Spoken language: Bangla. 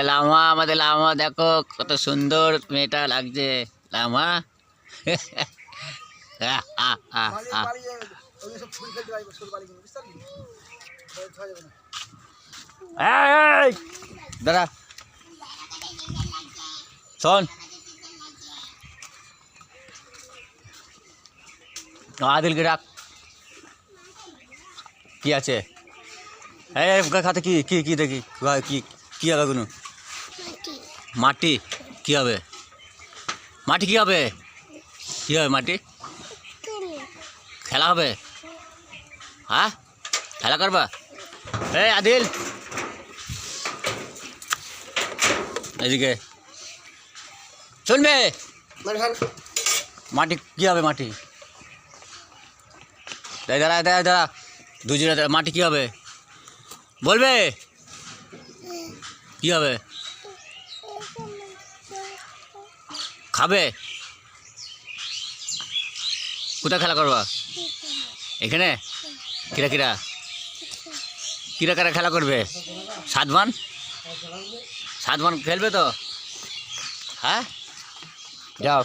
লামা, আমাদের লামা দেখো কত সুন্দর মেয়েটা লাগছে। লামা দাঁড়া শোন, আদিলকে ডাক। কি আছে খাতে? কি কি কি দেখি কি কি হবে? কোনো মাটি কি হবে? মাটি কি হবে? কি হবে মাটি? খেলা হবে? হ্যাঁ খেলা করবা? আদিল এদিকে শুনবে। মাটি কি হবে? মাটি দাঁড়া দাঁড়া দাঁড়া, দুজনে মাটি কি হবে বলবে? কি হবে? খাবে? কোথায় খেলা করবা? এখানে? কিরা কিরা কিরা কিরা খেলা করবে? 7 মান খেলবে তো? হ্যাঁ যাও।